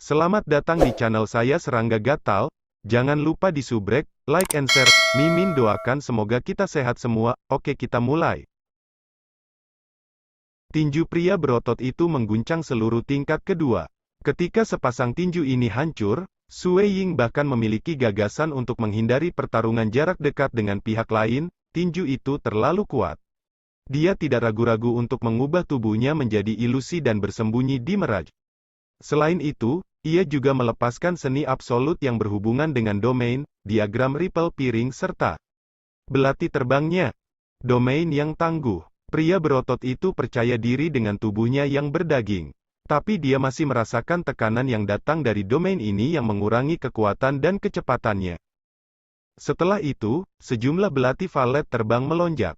Selamat datang di channel saya Serangga Gatal. Jangan lupa di subrek, like and share. Mimin doakan semoga kita sehat semua. Oke, kita mulai. Tinju pria berotot itu mengguncang seluruh tingkat kedua. Ketika sepasang tinju ini hancur, Sue Ying bahkan memiliki gagasan untuk menghindari pertarungan jarak dekat dengan pihak lain. Tinju itu terlalu kuat. Dia tidak ragu-ragu untuk mengubah tubuhnya menjadi ilusi dan bersembunyi di Mirage. Selain itu, ia juga melepaskan seni absolut yang berhubungan dengan domain, diagram ripple piring serta belati terbangnya. Domain yang tangguh. Pria berotot itu percaya diri dengan tubuhnya yang berdaging. Tapi dia masih merasakan tekanan yang datang dari domain ini yang mengurangi kekuatan dan kecepatannya. Setelah itu, sejumlah belati valet terbang melonjak.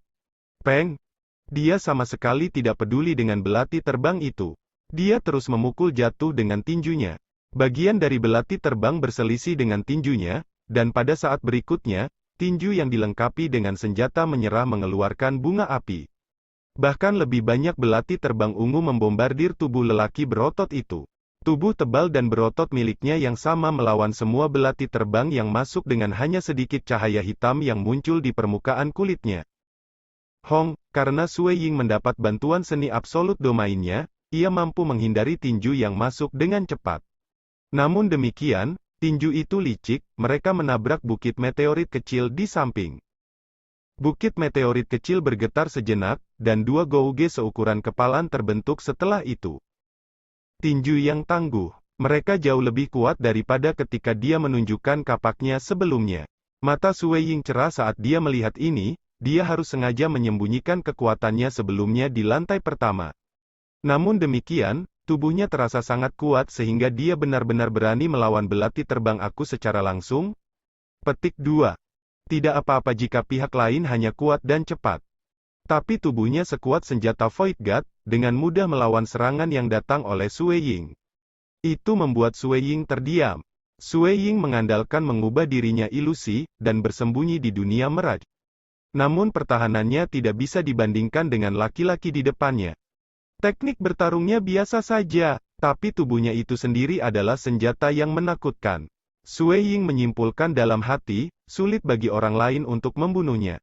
Peng! Dia sama sekali tidak peduli dengan belati terbang itu. Dia terus memukul jatuh dengan tinjunya. Bagian dari belati terbang berselisih dengan tinjunya, dan pada saat berikutnya, tinju yang dilengkapi dengan senjata menyerah mengeluarkan bunga api. Bahkan lebih banyak belati terbang ungu membombardir tubuh lelaki berotot itu. Tubuh tebal dan berotot miliknya yang sama melawan semua belati terbang yang masuk dengan hanya sedikit cahaya hitam yang muncul di permukaan kulitnya. Karena Sue Ying mendapat bantuan seni absolut domainnya, ia mampu menghindari tinju yang masuk dengan cepat. Namun demikian, tinju itu licik, mereka menabrak bukit meteorit kecil di samping. Bukit meteorit kecil bergetar sejenak, dan dua gouge seukuran kepalan terbentuk setelah itu. Tinju yang tangguh. Mereka jauh lebih kuat daripada ketika dia menunjukkan kapaknya sebelumnya. Mata Sue Ying cerah saat dia melihat ini, dia harus sengaja menyembunyikan kekuatannya sebelumnya di lantai pertama. Namun demikian, tubuhnya terasa sangat kuat sehingga dia benar-benar berani melawan belati terbang aku secara langsung. Petik 2. Tidak apa-apa jika pihak lain hanya kuat dan cepat. Tapi tubuhnya sekuat senjata Void Guard, dengan mudah melawan serangan yang datang oleh Sue Ying. Itu membuat Sue Ying terdiam. Sue Ying mengandalkan mengubah dirinya ilusi, dan bersembunyi di dunia Mirage. Namun pertahanannya tidak bisa dibandingkan dengan laki-laki di depannya. Teknik bertarungnya biasa saja, tapi tubuhnya itu sendiri adalah senjata yang menakutkan. Sue Ying menyimpulkan dalam hati, sulit bagi orang lain untuk membunuhnya.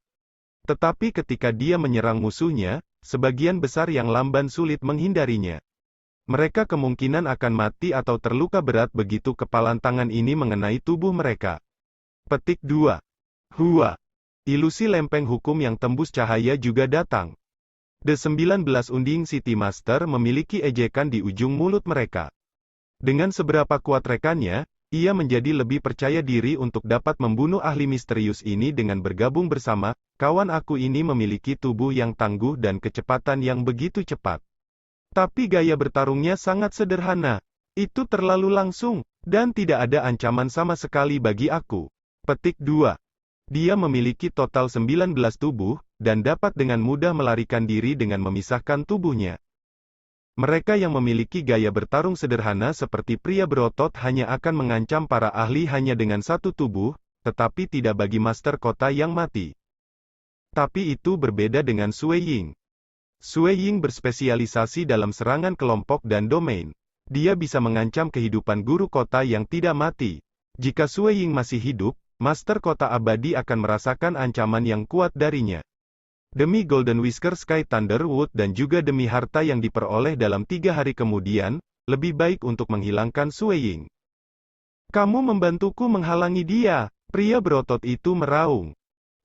Tetapi ketika dia menyerang musuhnya, sebagian besar yang lamban sulit menghindarinya. Mereka kemungkinan akan mati atau terluka berat begitu kepalan tangan ini mengenai tubuh mereka. Petik 2. Hua. Ilusi lempeng hukum yang tembus cahaya juga datang. The 19 Unding City Master memiliki ejekan di ujung mulut mereka. Dengan seberapa kuat rekannya, ia menjadi lebih percaya diri untuk dapat membunuh ahli misterius ini dengan bergabung bersama. Kawan aku ini memiliki tubuh yang tangguh dan kecepatan yang begitu cepat. Tapi gaya bertarungnya sangat sederhana. Itu terlalu langsung, dan tidak ada ancaman sama sekali bagi aku. Petik 2. Dia memiliki total 19 tubuh, dan dapat dengan mudah melarikan diri dengan memisahkan tubuhnya. Mereka yang memiliki gaya bertarung sederhana seperti pria berotot hanya akan mengancam para ahli hanya dengan satu tubuh, tetapi tidak bagi master kota yang mati. Tapi itu berbeda dengan Sue Ying. Sue Ying berspesialisasi dalam serangan kelompok dan domain. Dia bisa mengancam kehidupan guru kota yang tidak mati. Jika Sue Ying masih hidup, Master Kota Abadi akan merasakan ancaman yang kuat darinya. Demi Golden Whisker Sky Thunderwood dan juga demi harta yang diperoleh dalam 3 hari kemudian, lebih baik untuk menghilangkan Sue Ying. Kamu membantuku menghalangi dia, pria berotot itu meraung.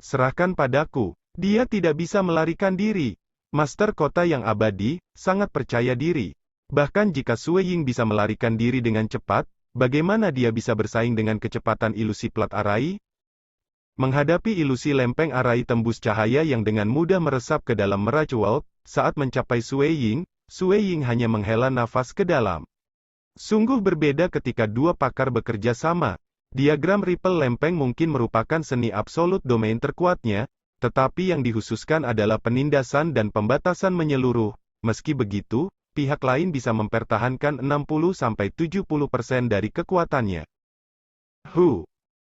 Serahkan padaku, dia tidak bisa melarikan diri. Master Kota yang abadi, sangat percaya diri. Bahkan jika Sue Ying bisa melarikan diri dengan cepat, bagaimana dia bisa bersaing dengan kecepatan ilusi plat arai? Menghadapi ilusi lempeng arai tembus cahaya yang dengan mudah meresap ke dalam Mirage World, saat mencapai Sue Ying hanya menghela nafas ke dalam. Sungguh berbeda ketika dua pakar bekerja sama. Diagram ripple lempeng mungkin merupakan seni absolut domain terkuatnya, tetapi yang dikhususkan adalah penindasan dan pembatasan menyeluruh. Meski begitu, pihak lain bisa mempertahankan 60-70% dari kekuatannya.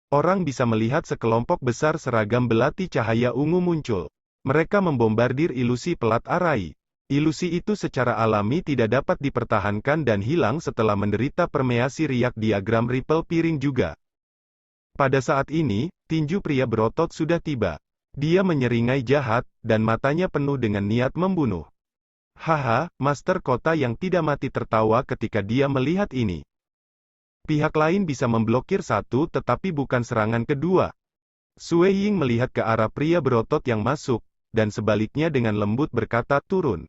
Orang bisa melihat sekelompok besar seragam belati cahaya ungu muncul. Mereka membombardir ilusi pelat arai. Ilusi itu secara alami tidak dapat dipertahankan dan hilang setelah menderita permeasi riak diagram Ripple piring juga. Pada saat ini, tinju pria berotot sudah tiba. Dia menyeringai jahat, dan matanya penuh dengan niat membunuh. Haha, Master Kota yang tidak mati tertawa ketika dia melihat ini. Pihak lain bisa memblokir satu tetapi bukan serangan kedua. Sue Ying melihat ke arah pria berotot yang masuk, dan sebaliknya dengan lembut berkata turun.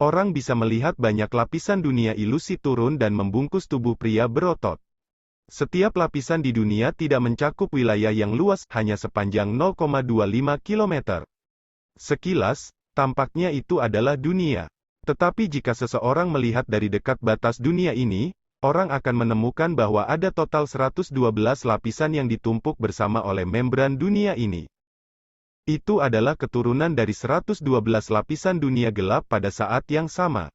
Orang bisa melihat banyak lapisan dunia ilusi turun dan membungkus tubuh pria berotot. Setiap lapisan di dunia tidak mencakup wilayah yang luas, hanya sepanjang 0,25 km. Sekilas, tampaknya itu adalah dunia. Tetapi jika seseorang melihat dari dekat batas dunia ini, orang akan menemukan bahwa ada total 112 lapisan yang ditumpuk bersama oleh membran dunia ini. Itu adalah keturunan dari 112 lapisan dunia gelap pada saat yang sama.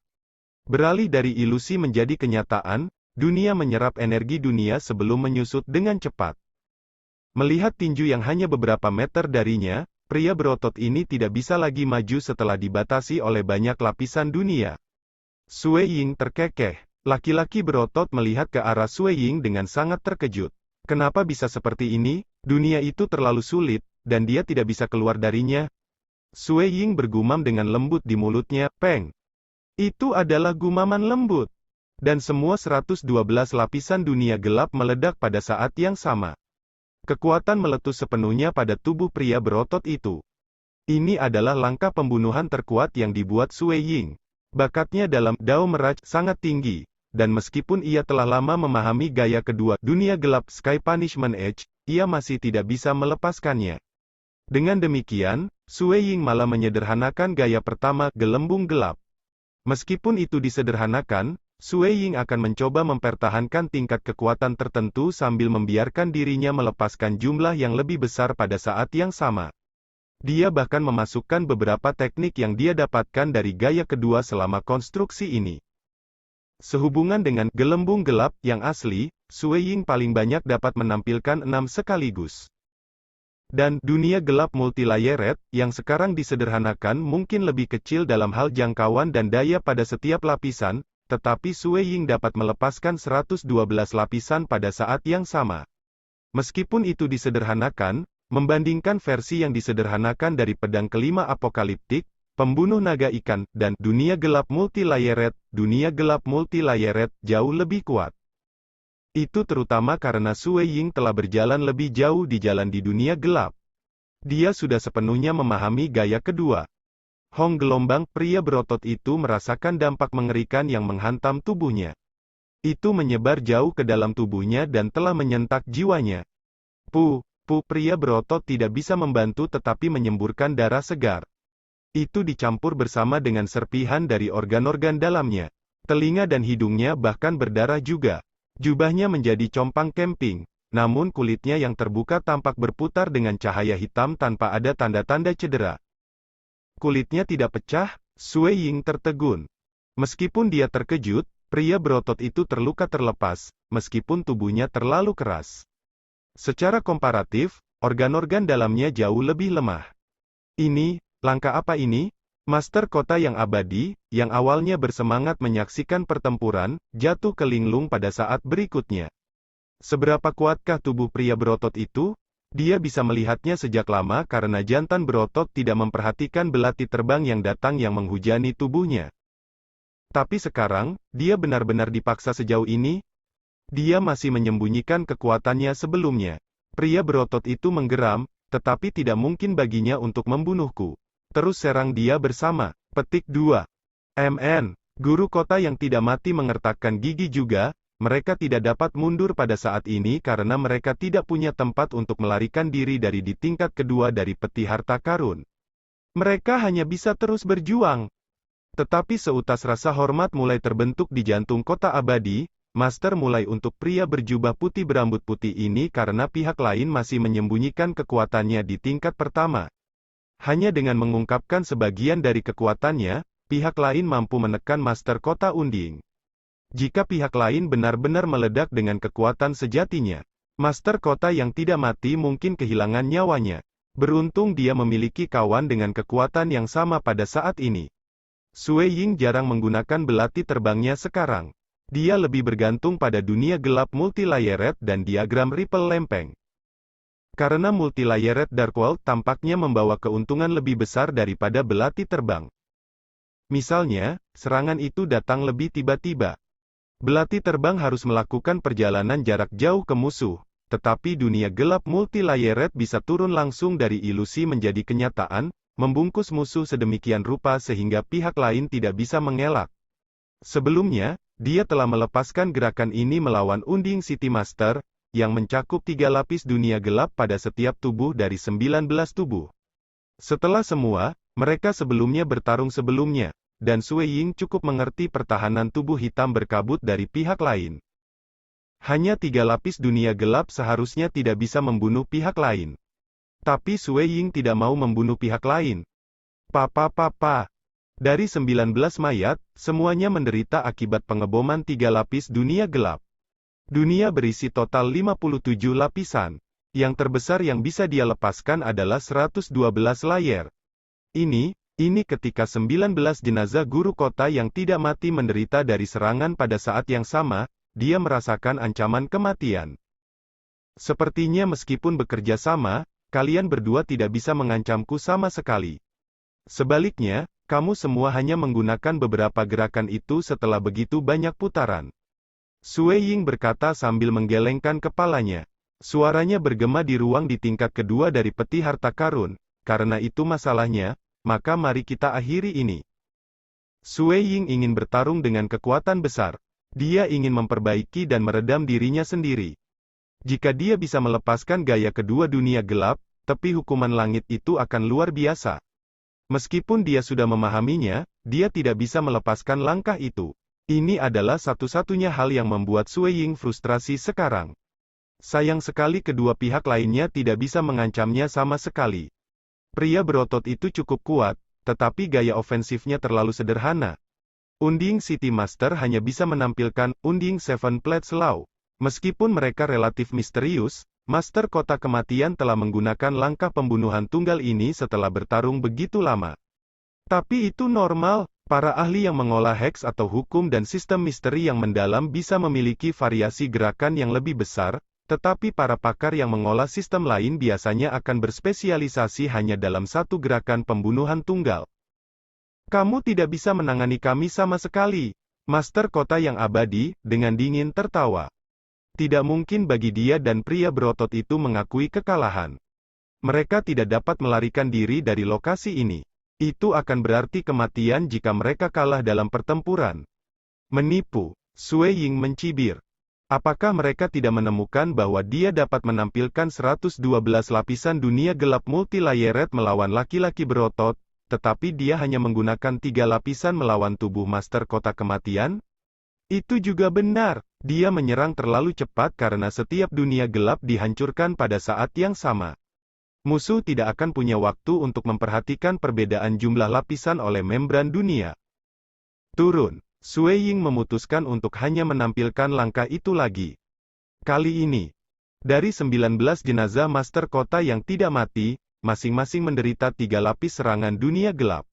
Beralih dari ilusi menjadi kenyataan, dunia menyerap energi dunia sebelum menyusut dengan cepat. Melihat tinju yang hanya beberapa meter darinya, pria berotot ini tidak bisa lagi maju setelah dibatasi oleh banyak lapisan dunia. Sue Ying terkekeh. Laki-laki berotot melihat ke arah Sue Ying dengan sangat terkejut. Kenapa bisa seperti ini? Dunia itu terlalu sulit, dan dia tidak bisa keluar darinya. Sue Ying bergumam dengan lembut di mulutnya, Peng. Itu adalah gumaman lembut. Dan semua 112 lapisan dunia gelap meledak pada saat yang sama. Kekuatan meletus sepenuhnya pada tubuh pria berotot itu. Ini adalah langkah pembunuhan terkuat yang dibuat Sue Ying. Bakatnya dalam Dao Meraj sangat tinggi. Dan meskipun ia telah lama memahami gaya kedua, dunia gelap Sky Punishment Edge, ia masih tidak bisa melepaskannya. Dengan demikian, Sue Ying malah menyederhanakan gaya pertama, gelembung gelap. Meskipun itu disederhanakan, Sue Ying akan mencoba mempertahankan tingkat kekuatan tertentu sambil membiarkan dirinya melepaskan jumlah yang lebih besar pada saat yang sama. Dia bahkan memasukkan beberapa teknik yang dia dapatkan dari gaya kedua selama konstruksi ini. Sehubungan dengan gelembung gelap yang asli, Sue Ying paling banyak dapat menampilkan 6 sekaligus. Dan dunia gelap multilayered, yang sekarang disederhanakan mungkin lebih kecil dalam hal jangkauan dan daya pada setiap lapisan, tetapi Sue Ying dapat melepaskan 112 lapisan pada saat yang sama. Meskipun itu disederhanakan, membandingkan versi yang disederhanakan dari pedang kelima apokaliptik, pembunuh naga ikan, dan dunia gelap multilayered jauh lebih kuat. Itu terutama karena Sue Ying telah berjalan lebih jauh di jalan di dunia gelap. Dia sudah sepenuhnya memahami gaya kedua. Hong gelombang, pria berotot itu merasakan dampak mengerikan yang menghantam tubuhnya. Itu menyebar jauh ke dalam tubuhnya dan telah menyentak jiwanya. Pria berotot tidak bisa membantu tetapi menyemburkan darah segar. Itu dicampur bersama dengan serpihan dari organ-organ dalamnya. Telinga dan hidungnya bahkan berdarah juga. Jubahnya menjadi compang camping, namun kulitnya yang terbuka tampak berputar dengan cahaya hitam tanpa ada tanda-tanda cedera. Kulitnya tidak pecah, Sue Ying tertegun. Meskipun dia terkejut, pria berotot itu terluka terlepas, meskipun tubuhnya terlalu keras. Secara komparatif, organ-organ dalamnya jauh lebih lemah. Langkah apa ini? Master Kota yang abadi, yang awalnya bersemangat menyaksikan pertempuran, jatuh ke linglung pada saat berikutnya. Seberapa kuatkah tubuh pria berotot itu? Dia bisa melihatnya sejak lama karena jantan berotot tidak memperhatikan belati terbang yang datang yang menghujani tubuhnya. Tapi sekarang, dia benar-benar dipaksa sejauh ini? Dia masih menyembunyikan kekuatannya sebelumnya. Pria berotot itu menggeram, tetapi tidak mungkin baginya untuk membunuhku. Terus serang dia bersama. Petik 2. Guru kota yang tidak mati mengertakkan gigi juga, mereka tidak dapat mundur pada saat ini karena mereka tidak punya tempat untuk melarikan diri dari di tingkat kedua dari peti harta karun. Mereka hanya bisa terus berjuang. Tetapi seutas rasa hormat mulai terbentuk di jantung kota abadi, Master mulai untuk pria berjubah putih berambut putih ini karena pihak lain masih menyembunyikan kekuatannya di tingkat pertama. Hanya dengan mengungkapkan sebagian dari kekuatannya, pihak lain mampu menekan Master Kota Unding. Jika pihak lain benar-benar meledak dengan kekuatan sejatinya, Master Kota yang tidak mati mungkin kehilangan nyawanya. Beruntung dia memiliki kawan dengan kekuatan yang sama pada saat ini. Sue Ying jarang menggunakan belati terbangnya sekarang. Dia lebih bergantung pada dunia gelap multilayered dan diagram ripple lempeng. Karena multilayered Dark World tampaknya membawa keuntungan lebih besar daripada belati terbang. Misalnya, serangan itu datang lebih tiba-tiba. Belati terbang harus melakukan perjalanan jarak jauh ke musuh, tetapi dunia gelap multilayered bisa turun langsung dari ilusi menjadi kenyataan, membungkus musuh sedemikian rupa sehingga pihak lain tidak bisa mengelak. Sebelumnya, dia telah melepaskan gerakan ini melawan Unding City Master, yang mencakup 3 lapis dunia gelap pada setiap tubuh dari 19 tubuh. Setelah semua, mereka sebelumnya bertarung sebelumnya, dan Sue Ying cukup mengerti pertahanan tubuh hitam berkabut dari pihak lain. Hanya 3 lapis dunia gelap seharusnya tidak bisa membunuh pihak lain. Tapi Sue Ying tidak mau membunuh pihak lain. Papa. Dari 19 mayat, semuanya menderita akibat pengeboman 3 lapis dunia gelap. Dunia berisi total 57 lapisan. Yang terbesar yang bisa dia lepaskan adalah 112 layer. Ini ketika 19 jenazah guru kota yang tidak mati menderita dari serangan pada saat yang sama, dia merasakan ancaman kematian. Sepertinya meskipun bekerja sama, kalian berdua tidak bisa mengancamku sama sekali. Sebaliknya, kamu semua hanya menggunakan beberapa gerakan itu setelah begitu banyak putaran. Sue Ying berkata sambil menggelengkan kepalanya. Suaranya bergema di ruang di tingkat kedua dari peti harta karun. Karena itu masalahnya, maka mari kita akhiri ini. Sue Ying ingin bertarung dengan kekuatan besar. Dia ingin memperbaiki dan meredam dirinya sendiri. Jika dia bisa melepaskan gaya kedua dunia gelap, tepi hukuman langit itu akan luar biasa. Meskipun dia sudah memahaminya, dia tidak bisa melepaskan langkah itu. Ini adalah satu-satunya hal yang membuat Sue Ying frustrasi sekarang. Sayang sekali kedua pihak lainnya tidak bisa mengancamnya sama sekali. Pria berotot itu cukup kuat, tetapi gaya ofensifnya terlalu sederhana. Unding City Master hanya bisa menampilkan Unding Seven Plates Law. Meskipun mereka relatif misterius, Master Kota Kematian telah menggunakan langkah pembunuhan tunggal ini setelah bertarung begitu lama. Tapi itu normal, para ahli yang mengolah heks atau hukum dan sistem misteri yang mendalam bisa memiliki variasi gerakan yang lebih besar, tetapi para pakar yang mengolah sistem lain biasanya akan berspesialisasi hanya dalam satu gerakan pembunuhan tunggal. Kamu tidak bisa menangani kami sama sekali. Master Kota yang Abadi, dengan dingin tertawa. Tidak mungkin bagi dia dan pria berotot itu mengakui kekalahan. Mereka tidak dapat melarikan diri dari lokasi ini. Itu akan berarti kematian jika mereka kalah dalam pertempuran. Menipu. Sue Ying mencibir. Apakah mereka tidak menemukan bahwa dia dapat menampilkan 112 lapisan dunia gelap multilayered melawan laki-laki berotot, tetapi dia hanya menggunakan 3 lapisan melawan tubuh Master Kota Kematian? Itu juga benar, dia menyerang terlalu cepat karena setiap dunia gelap dihancurkan pada saat yang sama. Musuh tidak akan punya waktu untuk memperhatikan perbedaan jumlah lapisan oleh membran dunia. Turun. Sue Ying memutuskan untuk hanya menampilkan langkah itu lagi. Kali ini, dari 19 jenazah Master Kota yang tidak mati, masing-masing menderita 3 lapis serangan dunia gelap.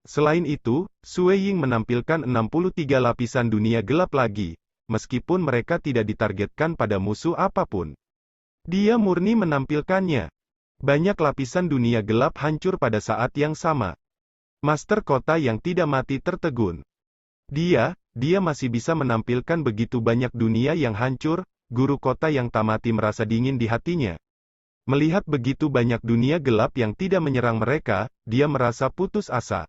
Selain itu, Sue Ying menampilkan 63 lapisan dunia gelap lagi, meskipun mereka tidak ditargetkan pada musuh apapun. Dia murni menampilkannya. Banyak lapisan dunia gelap hancur pada saat yang sama. Master Kota yang tidak mati tertegun. Dia masih bisa menampilkan begitu banyak dunia yang hancur, guru kota yang tak mati merasa dingin di hatinya. Melihat begitu banyak dunia gelap yang tidak menyerang mereka, dia merasa putus asa.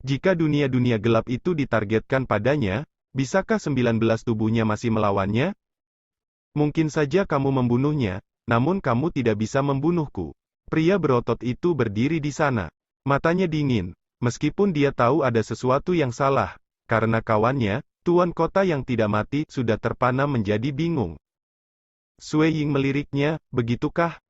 Jika dunia-dunia gelap itu ditargetkan padanya, bisakah 19 tubuhnya masih melawannya? Mungkin saja kamu membunuhnya, namun kamu tidak bisa membunuhku. Pria berotot itu berdiri di sana. Matanya dingin, meskipun dia tahu ada sesuatu yang salah. Karena kawannya, Tuan Kota yang tidak mati, sudah terpana menjadi bingung. Sue Ying meliriknya, begitukah?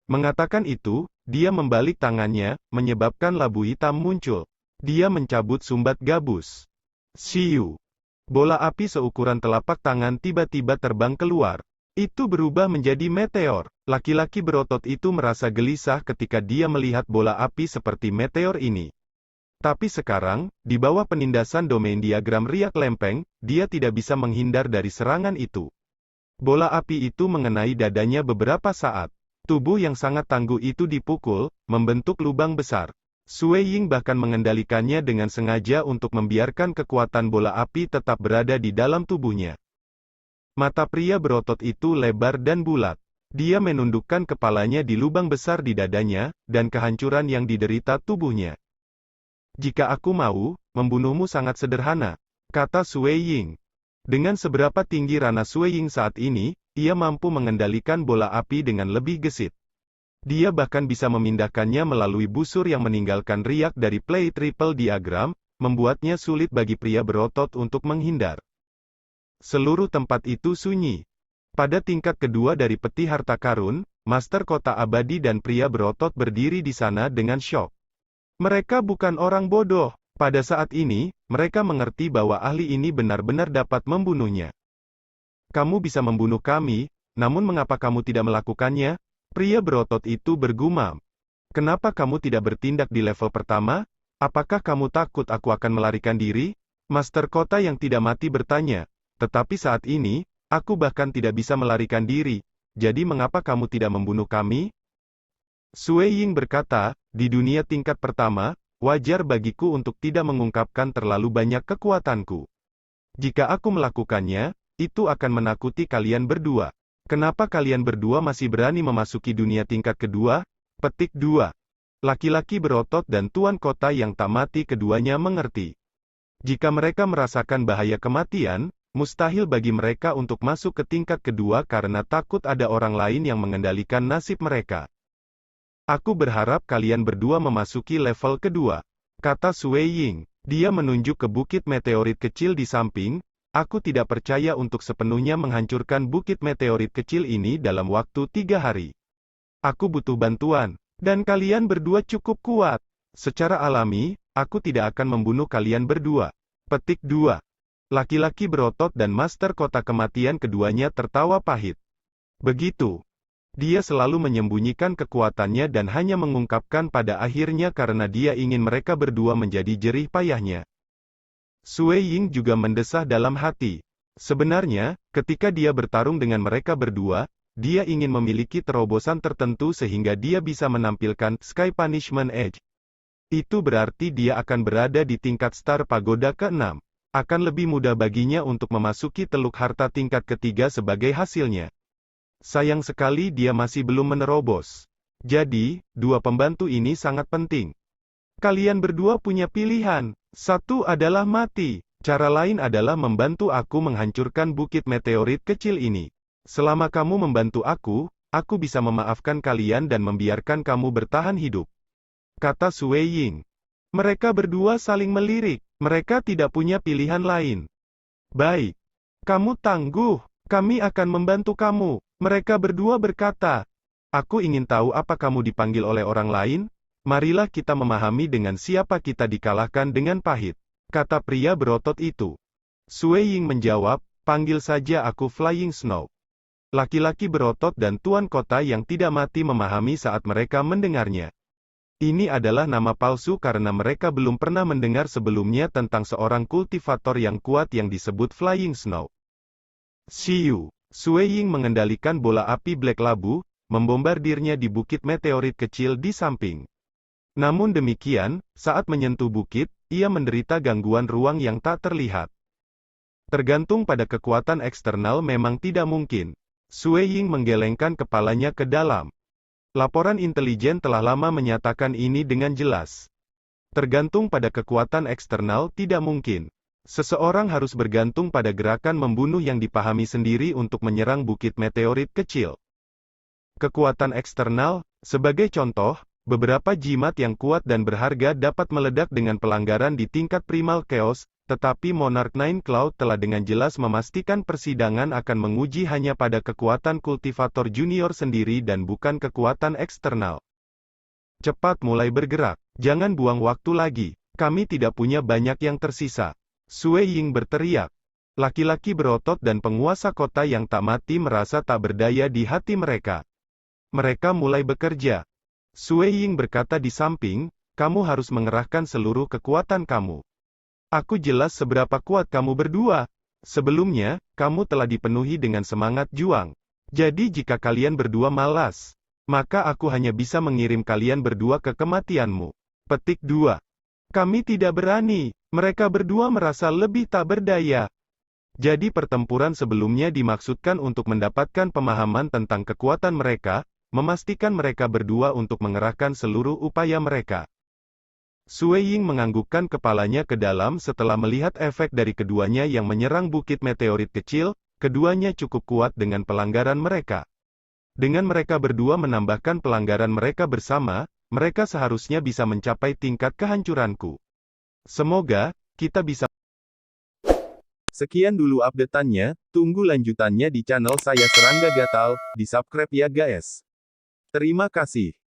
Mengatakan itu, dia membalik tangannya, menyebabkan labu hitam muncul. Dia mencabut sumbat gabus. Siu. Bola api seukuran telapak tangan tiba-tiba terbang keluar. Itu berubah menjadi meteor. Laki-laki berotot itu merasa gelisah ketika dia melihat bola api seperti meteor ini. Tapi sekarang, di bawah penindasan domain diagram riak lempeng, dia tidak bisa menghindar dari serangan itu. Bola api itu mengenai dadanya beberapa saat. Tubuh yang sangat tangguh itu dipukul, membentuk lubang besar. Sue Ying bahkan mengendalikannya dengan sengaja untuk membiarkan kekuatan bola api tetap berada di dalam tubuhnya. Mata pria berotot itu lebar dan bulat. Dia menundukkan kepalanya di lubang besar di dadanya, dan kehancuran yang diderita tubuhnya. Jika aku mau, membunuhmu sangat sederhana, kata Sue Ying. Dengan seberapa tinggi Rana Sue Ying saat ini, ia mampu mengendalikan bola api dengan lebih gesit. Dia bahkan bisa memindahkannya melalui busur yang meninggalkan riak dari play triple diagram, membuatnya sulit bagi pria berotot untuk menghindar. Seluruh tempat itu sunyi. Pada tingkat kedua dari peti harta karun, Master Kota Abadi dan pria berotot berdiri di sana dengan syok. Mereka bukan orang bodoh. Pada saat ini, mereka mengerti bahwa ahli ini benar-benar dapat membunuhnya. Kamu bisa membunuh kami, namun mengapa kamu tidak melakukannya? Pria berotot itu bergumam. Kenapa kamu tidak bertindak di level pertama? Apakah kamu takut aku akan melarikan diri? Master Kota yang tidak mati bertanya. Tetapi saat ini, aku bahkan tidak bisa melarikan diri. Jadi mengapa kamu tidak membunuh kami? Sue Ying berkata, di dunia tingkat pertama, wajar bagiku untuk tidak mengungkapkan terlalu banyak kekuatanku. Jika aku melakukannya, itu akan menakuti kalian berdua. Kenapa kalian berdua masih berani memasuki dunia tingkat kedua? Petik 2. Laki-laki berotot dan tuan kota yang tak mati keduanya mengerti. Jika mereka merasakan bahaya kematian, mustahil bagi mereka untuk masuk ke tingkat kedua karena takut ada orang lain yang mengendalikan nasib mereka. Aku berharap kalian berdua memasuki level kedua, kata Sue Ying. Dia menunjuk ke bukit meteorit kecil di samping. Aku tidak percaya untuk sepenuhnya menghancurkan bukit meteorit kecil ini dalam waktu 3 hari. Aku butuh bantuan, dan kalian berdua cukup kuat. Secara alami, aku tidak akan membunuh kalian berdua. Petik 2. Laki-laki berotot dan Master Kota Kematian keduanya tertawa pahit. Begitu. Dia selalu menyembunyikan kekuatannya dan hanya mengungkapkan pada akhirnya karena dia ingin mereka berdua menjadi jerih payahnya. Sue Ying juga mendesah dalam hati. Sebenarnya, ketika dia bertarung dengan mereka berdua, dia ingin memiliki terobosan tertentu sehingga dia bisa menampilkan Sky Punishment Edge. Itu berarti dia akan berada di tingkat Star Pagoda ke-6. Akan lebih mudah baginya untuk memasuki teluk harta tingkat ketiga sebagai hasilnya. Sayang sekali dia masih belum menerobos. Jadi, dua pembantu ini sangat penting. Kalian berdua punya pilihan. Satu adalah mati. Cara lain adalah membantu aku menghancurkan bukit meteorit kecil ini. Selama kamu membantu aku bisa memaafkan kalian dan membiarkan kamu bertahan hidup. Kata Sue Ying. Mereka berdua saling melirik. Mereka tidak punya pilihan lain. Baik. Kamu tangguh. Kami akan membantu kamu. Mereka berdua berkata, aku ingin tahu apa kamu dipanggil oleh orang lain? Marilah kita memahami dengan siapa kita dikalahkan dengan pahit. Kata pria berotot itu. Sue Ying menjawab, panggil saja aku Flying Snow. Laki-laki berotot dan tuan kota yang tidak mati memahami saat mereka mendengarnya. Ini adalah nama palsu karena mereka belum pernah mendengar sebelumnya tentang seorang kultivator yang kuat yang disebut Flying Snow. Shiyu. Sue Ying mengendalikan bola api Black Labu, membombardirnya di bukit meteorit kecil di samping. Namun demikian, saat menyentuh bukit, ia menderita gangguan ruang yang tak terlihat. Tergantung pada kekuatan eksternal memang tidak mungkin. Sue Ying menggelengkan kepalanya ke dalam. Laporan intelijen telah lama menyatakan ini dengan jelas. Tergantung pada kekuatan eksternal tidak mungkin. Seseorang harus bergantung pada gerakan membunuh yang dipahami sendiri untuk menyerang bukit meteorit kecil. Kekuatan eksternal, sebagai contoh, beberapa jimat yang kuat dan berharga dapat meledak dengan pelanggaran di tingkat primal chaos, tetapi Monarch Nine Cloud telah dengan jelas memastikan persidangan akan menguji hanya pada kekuatan kultivator junior sendiri dan bukan kekuatan eksternal. Cepat mulai bergerak, jangan buang waktu lagi, kami tidak punya banyak yang tersisa. Sue Ying berteriak. Laki-laki berotot dan penguasa kota yang tak mati merasa tak berdaya di hati mereka. Mereka mulai bekerja. Sue Ying berkata di samping, kamu harus mengerahkan seluruh kekuatan kamu. Aku jelas seberapa kuat kamu berdua. Sebelumnya, kamu telah dipenuhi dengan semangat juang. Jadi jika kalian berdua malas, maka aku hanya bisa mengirim kalian berdua ke kematianmu. Petik 2. Kami tidak berani. Mereka berdua merasa lebih tak berdaya. Jadi pertempuran sebelumnya dimaksudkan untuk mendapatkan pemahaman tentang kekuatan mereka, memastikan mereka berdua untuk mengerahkan seluruh upaya mereka. Sue Ying menganggukkan kepalanya ke dalam setelah melihat efek dari keduanya yang menyerang bukit meteorit kecil, keduanya cukup kuat dengan pelanggaran mereka. Dengan mereka berdua menambahkan pelanggaran mereka bersama, mereka seharusnya bisa mencapai tingkat kehancuranku. Semoga kita bisa. Sekian dulu update-annya, tunggu lanjutannya di channel saya Serangga Gatal, di subscribe ya guys. Terima kasih.